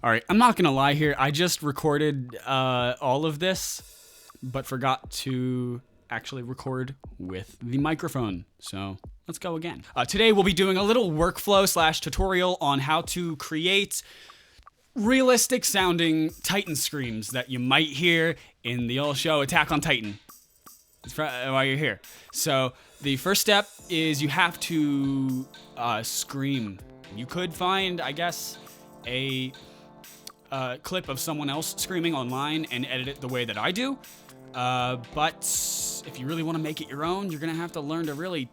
All right, I'm not gonna lie here. I just recorded all of this, but forgot to actually record with the microphone. So let's go again. Today we'll be doing a little workflow / tutorial on how to create realistic sounding Titan screams that you might hear in the old show Attack on Titan. While you're here. So the first step is you have to scream. You could find, I guess, a clip of someone else screaming online and edit it the way that I do. But if you really want to make it your own, you're going to have to learn to really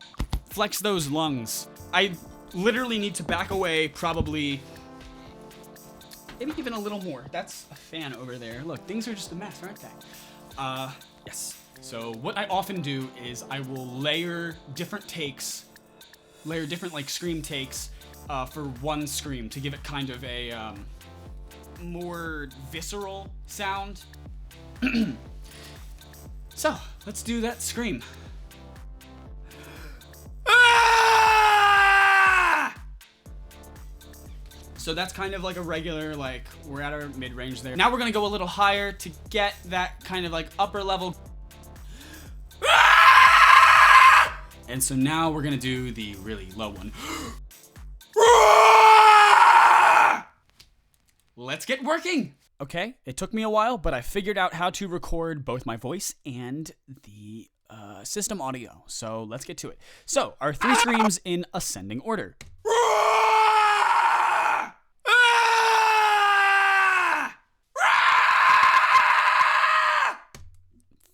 flex those lungs. I literally need to back away probably, maybe even a little more. That's a fan over there. Look, things are just a mess, aren't they? Yes. So what I often do is I will layer different like scream takes for one scream to give it kind of a more visceral sound. So let's do that scream. So that's kind of like a regular, like, we're at our mid-range there. Now we're gonna go a little higher to get that kind of like upper level. And so now we're gonna do the really low one. Let's get working. Okay, it took me a while, but I figured out how to record both my voice and the system audio. So let's get to it. So our 3 screams in ascending order.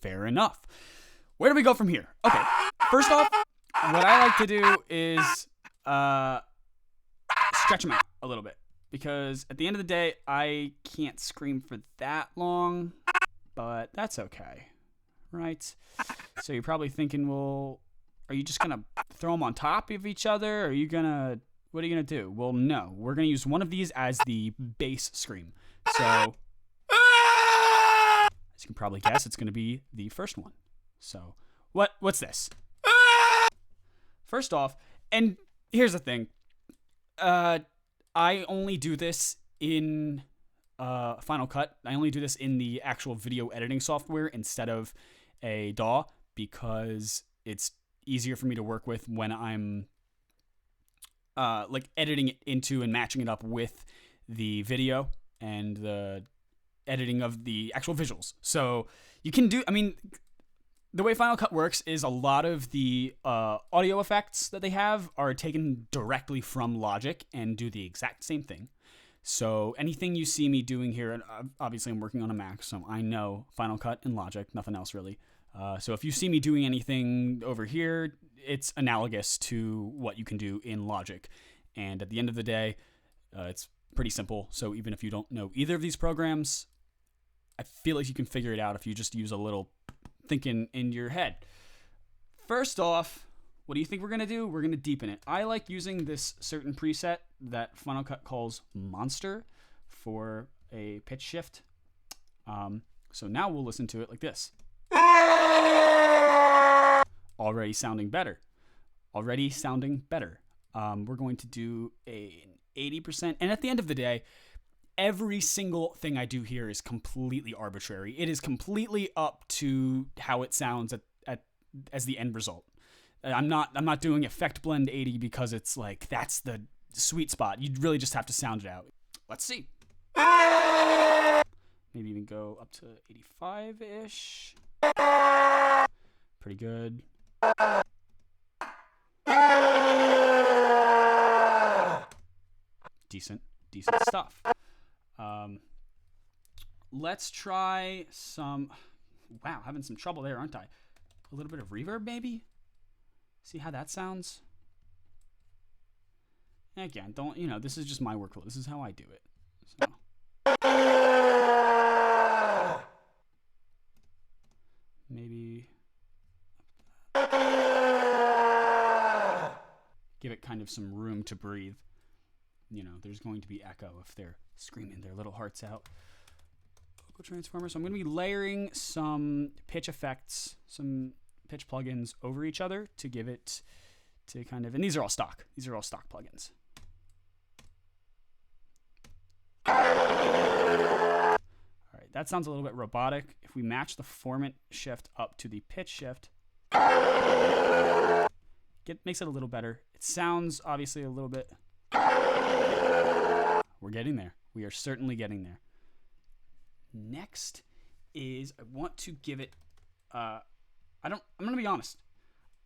Fair enough. Where do we go from here? Okay, first off, what I like to do is stretch them out a little bit. Because at the end of the day, I can't scream for that long, but that's okay, right? So you're probably thinking, well, are you just going to throw them on top of each other? Or what are you going to do? Well, no, we're going to use one of these as the bass scream. So, as you can probably guess, it's going to be the first one. So, what's this? First off, and here's the thing, I only do this in Final Cut. I only do this in the actual video editing software instead of a DAW because it's easier for me to work with when I'm like editing it into and matching it up with the video and the editing of the actual visuals. So you can do, I mean, the way Final Cut works is a lot of the audio effects that they have are taken directly from Logic and do the exact same thing. So anything you see me doing here, and obviously I'm working on a Mac, so I know Final Cut and Logic, nothing else really. So if you see me doing anything over here, it's analogous to what you can do in Logic. And at the end of the day, it's pretty simple. So even if you don't know either of these programs, I feel like you can figure it out if you just use a little thinking in your head. First off, what do you think we're going to do? We're going to deepen it. I like using this certain preset that Final Cut calls Monster for a pitch shift. So now we'll listen to it like this. Already sounding better. We're going to do an 80%. And at the end of the day, every single thing I do here is completely arbitrary. It is completely up to how it sounds as the end result. I'm not doing effect blend 80 because it's like that's the sweet spot. You really just have to sound it out. Let's see. Maybe even go up to 85-ish. Pretty good. Decent stuff. Let's try some, wow, having some trouble there, aren't I? A little bit of reverb, maybe? See how that sounds? Again, this is just my workflow. This is how I do it. So. Maybe give it kind of some room to breathe. There's going to be echo if they're screaming their little hearts out. Vocal transformer. So I'm going to be layering some pitch effects, some pitch plugins over each other to give it to kind of, and these are all stock. These are all stock plugins. right, that sounds a little bit robotic. If we match the formant shift up to the pitch shift, makes it a little better. It sounds obviously a little bit. We're getting there. We are certainly getting there. Next is I want to give it. I'm gonna be honest.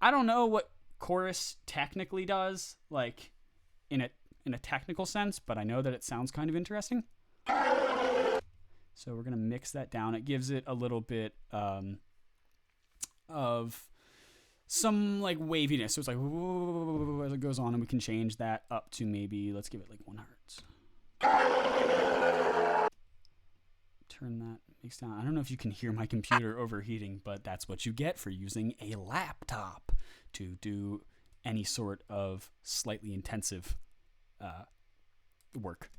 I don't know what chorus technically does, like in a technical sense, but I know that it sounds kind of interesting. So we're gonna mix that down. It gives it a little bit of some like waviness. So it's like as it goes on, and we can change that up to maybe, let's give it like 1 hertz. Turn that mix down. I don't know if you can hear my computer overheating, but that's what you get for using a laptop to do any sort of slightly intensive work.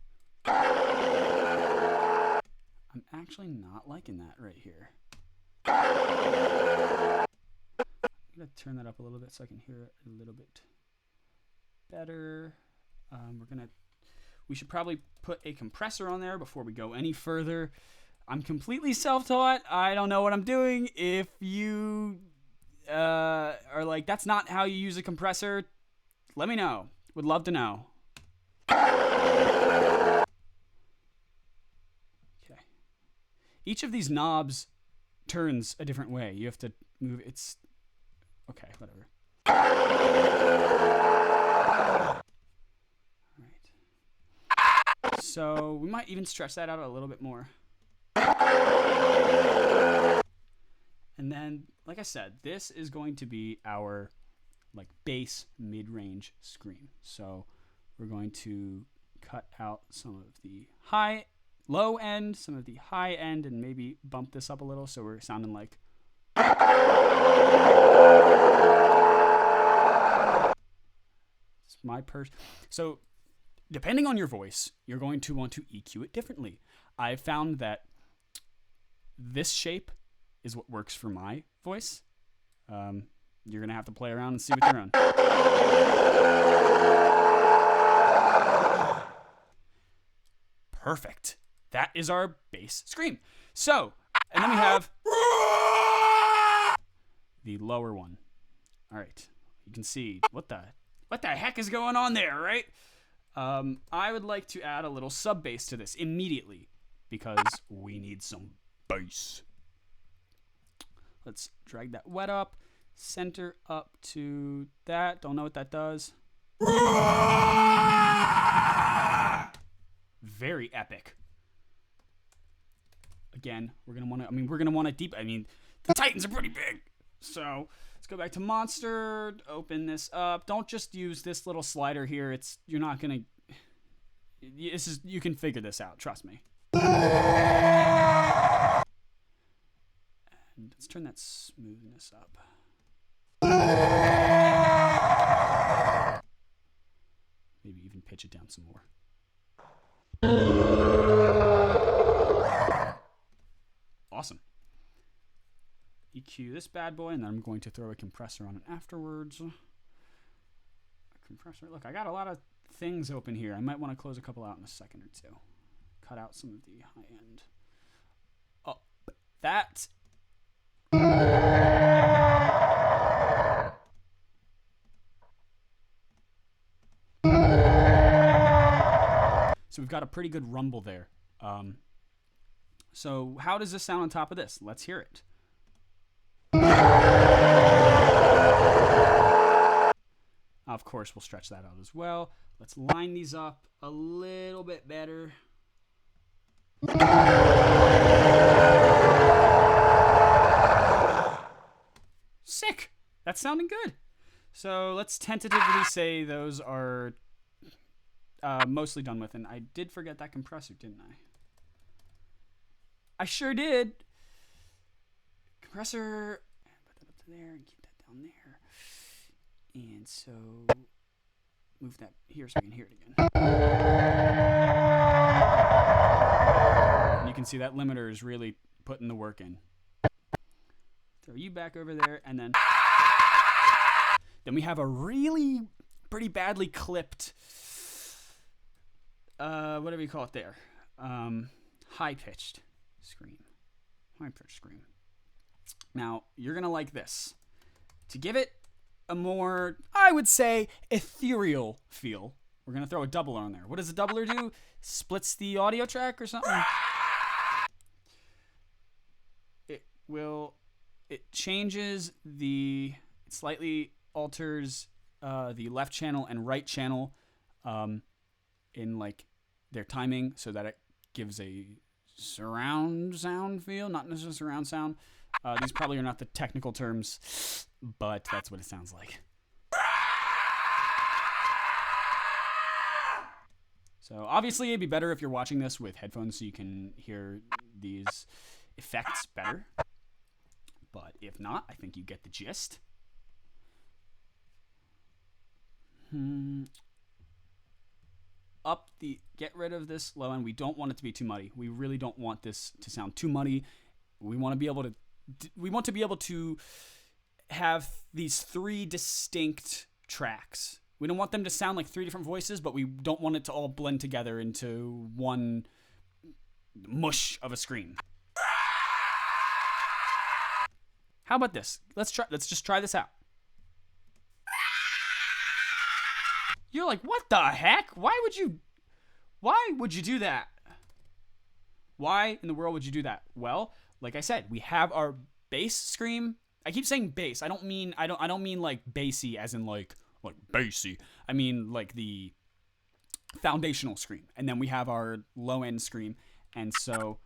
I'm actually not liking that right here. I'm going to turn that up a little bit so I can hear it a little bit better. We should probably put a compressor on there before we go any further. I'm completely self-taught. I don't know what I'm doing. If you are like, that's not how you use a compressor, let me know. Would love to know. Okay. Each of these knobs turns a different way. You have to move. It's okay, whatever. All right. So we might even stretch that out a little bit more. And then, like I said, this is going to be our like bass mid-range scream. So we're going to cut out some of the low end, some of the high end, and maybe bump this up a little so we're sounding like. It's my So depending on your voice, you're going to want to EQ it differently. I've found that this shape is what works for my voice. You're going to have to play around and see what you're on. Perfect. That is our bass scream. So, and then we have the lower one. All right. You can see what the heck is going on there, right? I would like to add a little sub bass to this immediately because we need some bass. Let's drag that wet up, center up to that. Don't know what that does. Very epic. Again, we're gonna want to deep. The Titans are pretty big. So let's go back to Monster. Open this up. Don't just use this little slider here. You can figure this out. Trust me. And let's turn that smoothness up. Maybe even pitch it down some more. Awesome. EQ this bad boy, and then I'm going to throw a compressor on it afterwards. A compressor. Look, I got a lot of things open here. I might want to close a couple out in a second or two. Cut out some of the high end. Oh, that. So we've got a pretty good rumble there. So how does this sound on top of this? Let's hear it. Of course, we'll stretch that out as well. Let's line these up a little bit better. Sick. That's sounding good. So let's tentatively say those are mostly done with. And I did forget that compressor, didn't I? I sure did. Compressor. Put that up to there and keep that down there. And so move that here so I can hear it again. And you can see that limiter is really putting the work in. Throw you back over there, and then we have a really pretty badly clipped, whatever you call it there, high pitched. Scream. High pitch scream. Now, you're going to like this. To give it a more, I would say, ethereal feel, we're going to throw a doubler on there. What does a doubler do? Splits the audio track or something? It changes it slightly alters the left channel and right channel in like their timing so that it gives a surround sound feel, not necessarily surround sound. These probably are not the technical terms, but that's what it sounds like. So obviously it'd be better if you're watching this with headphones so you can hear these effects better. But if not, I think you get the gist. Get rid of this low end. We don't want it to be too muddy. We really don't want this to sound too muddy. We want to be able to have these 3 distinct tracks. We don't want them to sound like 3 different voices, but we don't want it to all blend together into one mush of a scream. How about this? Let's just try this out. You're like, what the heck? Why would you do that? Why in the world would you do that? Well, like I said, we have our bass scream. I keep saying bass. I don't mean like bassy as in like bassy. I mean like the foundational scream. And then we have our low end scream. And so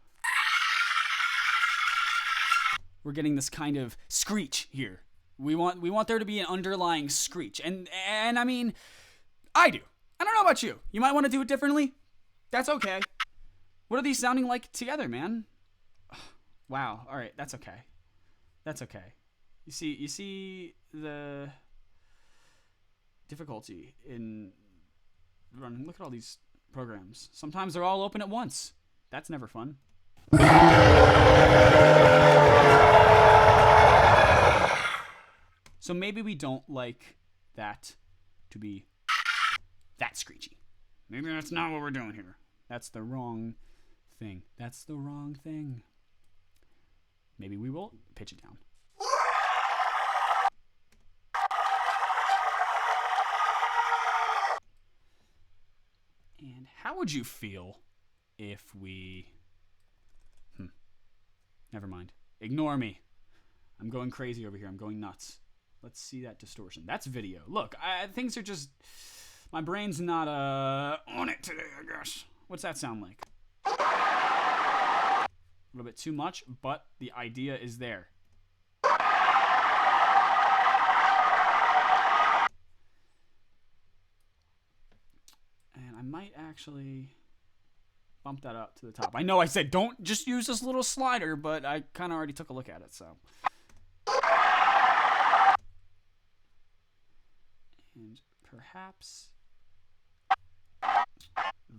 we're getting this kind of screech here. We want there to be an underlying screech. And I mean, I do. I don't know about you. You might want to do it differently. That's okay. What are these sounding like together, man? Wow. All right, that's okay. That's okay. You see the difficulty in running. Look at all these programs. Sometimes they're all open at once. That's never fun. So maybe we don't like that to be that screechy. Maybe that's not what we're doing here. That's the wrong thing. That's the wrong thing. Maybe we will pitch it down. And how would you feel if we... Never mind. Ignore me. I'm going crazy over here. I'm going nuts. Let's see that distortion. That's video. Look, things are just... My brain's not on it today, I guess. What's that sound like? A little bit too much, but the idea is there. And I might actually bump that up to the top. I know I said don't just use this little slider, but I kind of already took a look at it, so. And perhaps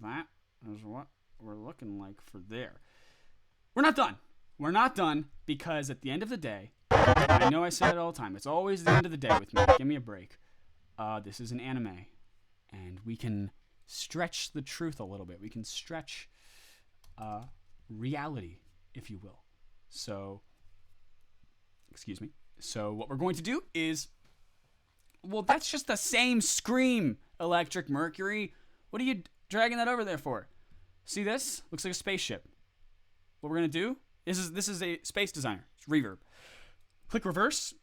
that is what we're looking like for there. We're not done. We're not done because at the end of the day, I know I say it all the time, it's always the end of the day with me. Give me a break. This is an anime, and we can stretch the truth a little bit. We can stretch reality, if you will. So, excuse me. So what we're going to do is, well, that's just the same scream, Electric Mercury. What are you dragging that over there for? See this? Looks like a spaceship. What we're going to do, this is a space designer. It's reverb. Click reverse.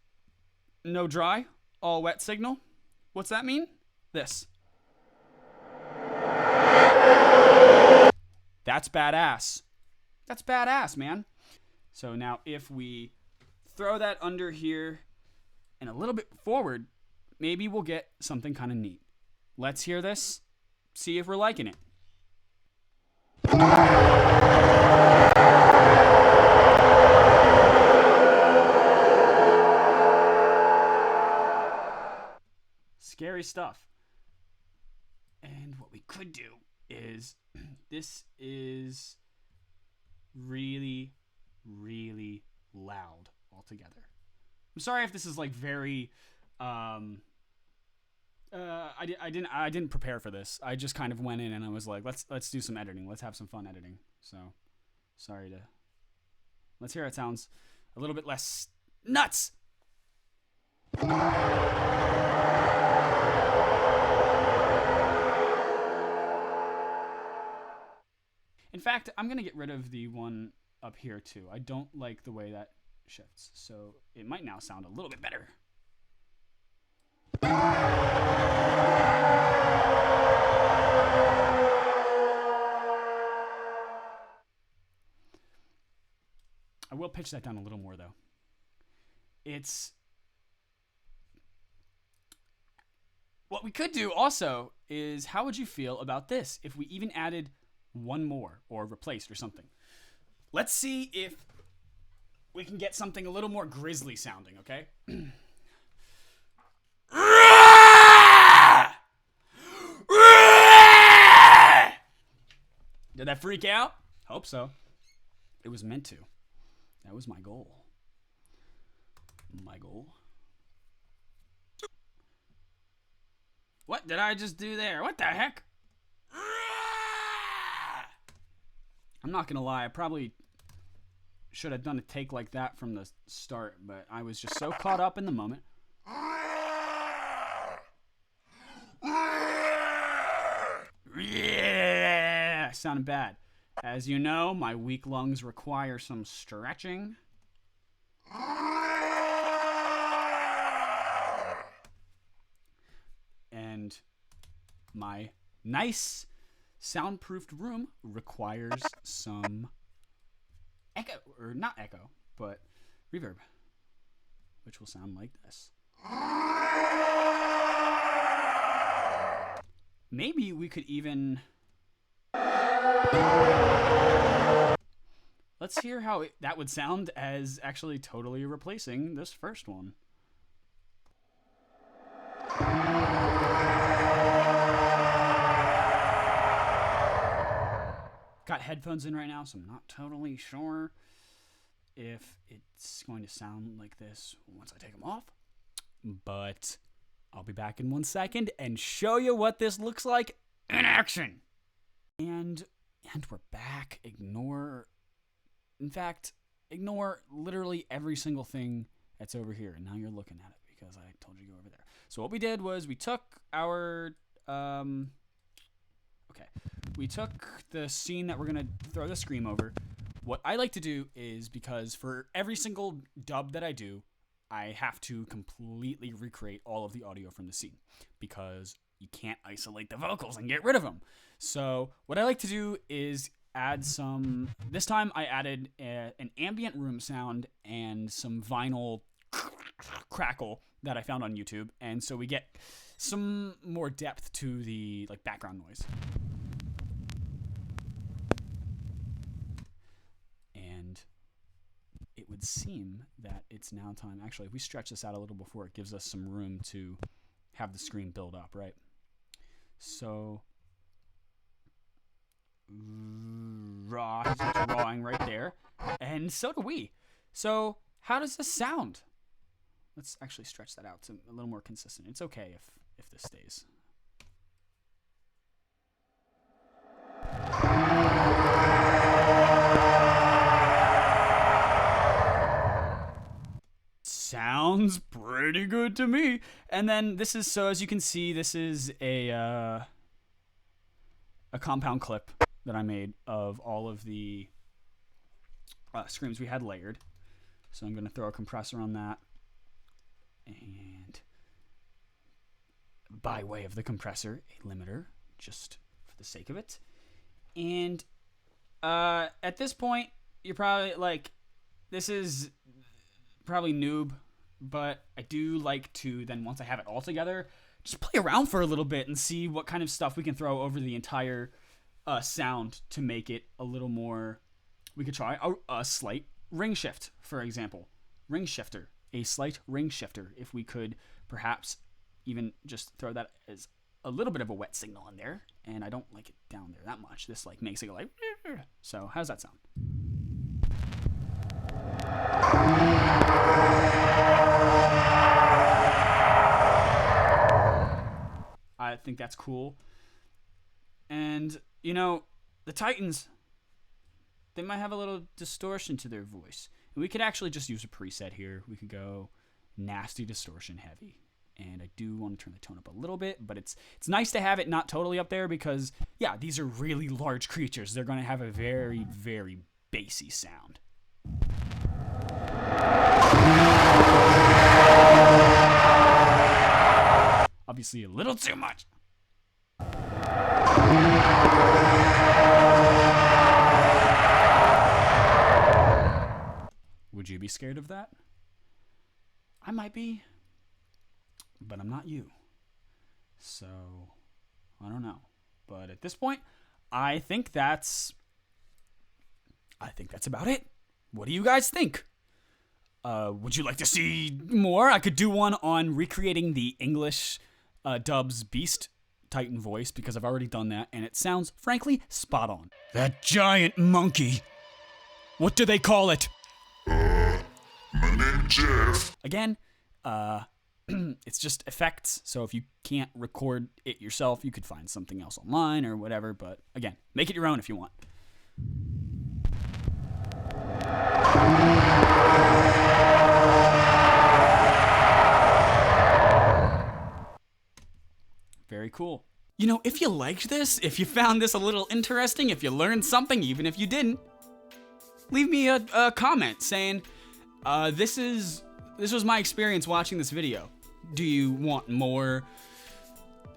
No dry. All wet signal. What's that mean? This. That's badass. That's badass, man. So now if we throw that under here and a little bit forward, maybe we'll get something kind of neat. Let's hear this. See if we're liking it. Scary stuff. And what we could do is, this is really, really loud altogether. I'm sorry if this is like very, I didn't prepare for this. I just kind of went in and I was like, let's do some editing. Let's have some fun editing. So, sorry to Let's hear how it sounds a little bit less nuts. In fact, I'm going to get rid of the one up here too. I don't like the way that shifts, so it might now sound a little bit better. I will pitch that down a little more though. It's what we could do also is, how would you feel about this if we even added one more or replaced or something? Let's see if we can get something a little more grisly sounding, okay? Did that freak out? Hope so. It was meant to. That was my goal. My goal. What did I just do there? What the heck? I'm not gonna lie, I probably should have done a take like that from the start, but I was just so caught up in the moment. Yeah, sounded bad. As you know, my weak lungs require some stretching. And my nice soundproofed room requires some echo, or not echo, but reverb, which will sound like this. Maybe we could even... Let's hear how that would sound as actually totally replacing this first one. Got headphones in right now, so I'm not totally sure if it's going to sound like this once I take them off. But I'll be back in 1 second and show you what this looks like in action. And we're back. Ignore literally every single thing that's over here. And now you're looking at it because I told you to go over there. So what we did was we took our... We took the scene that we're going to throw the scream over. What I like to do is, because for every single dub that I do, I have to completely recreate all of the audio from the scene, because you can't isolate the vocals and get rid of them. So what I like to do is add some... This time I added an ambient room sound and some vinyl crackle that I found on YouTube. And so we get some more depth to the background noise. It would seem that it's now time. Actually, if we stretch this out a little before, it gives us some room to have the screen build up, right? So, he's drawing right there. And so do we. So, how does this sound? Let's actually stretch that out to a little more consistent. It's okay if this stays. Sounds pretty good to me. And then this is, so as you can see, this is a compound clip that I made of all of the screams we had layered. So I'm going to throw a compressor on that. And by way of the compressor, a limiter, just for the sake of it. And at this point, you're probably like, this is probably noob, but I do like to then, once I have it all together, just play around for a little bit and see what kind of stuff we can throw over the entire sound to make it a little more. We could try a slight ring shift, for example. Ring shifter. A slight ring shifter. If we could perhaps even just throw that as a little bit of a wet signal in there. And I don't like it down there that much. This makes it go like... So how does that sound? I think that's cool. And, the Titans they might have a little distortion to their voice. And we could actually just use a preset here. We could go nasty distortion heavy. And I do want to turn the tone up a little bit, but it's nice to have it not totally up there because, yeah, these are really large creatures. They're going to have a very, very bassy sound. Obviously a little too much. Would you be scared of that? I might be, but I'm not you. So, I don't know. But at this point, I think that's about it. What do you guys think? Would you like to see more? I could do one on recreating the English dub's Beast Titan voice because I've already done that, and it sounds, frankly, spot on. That giant monkey. What do they call it? My name's Jeff. Again, it's just effects, so if you can't record it yourself, you could find something else online or whatever, but again, make it your own if you want. Very cool. You know, if you liked this, if you found this a little interesting, if you learned something, even if you didn't, leave me a comment saying, this was my experience watching this video. Do you want more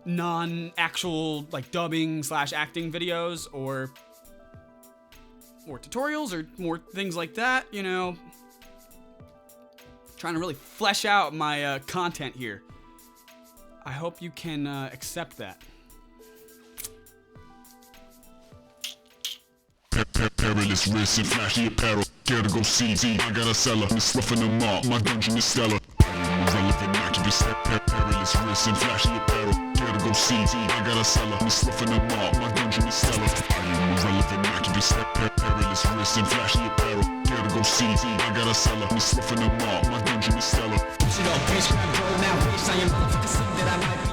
non-actual, like, dubbing / acting videos, or more tutorials, or more things like that? You know, trying to really flesh out my content here. I hope you can accept that. Perilous risks and flashy apparel. Care to go see. I got a cellar. I'm sloughing them all. My dungeon is stellar. Relevant activist. Perilous risks and flashy apparel. Care to go see. I got a cellar. I'm sloughing them all. My dungeon is stellar. Relevant activist. Perilous risks and flashy apparel. Care to go see. I got a cellar. I'm sloughing them all. My dungeon is stellar. You know, bitch, grab gold now, bitch. I am motherfucking that I might be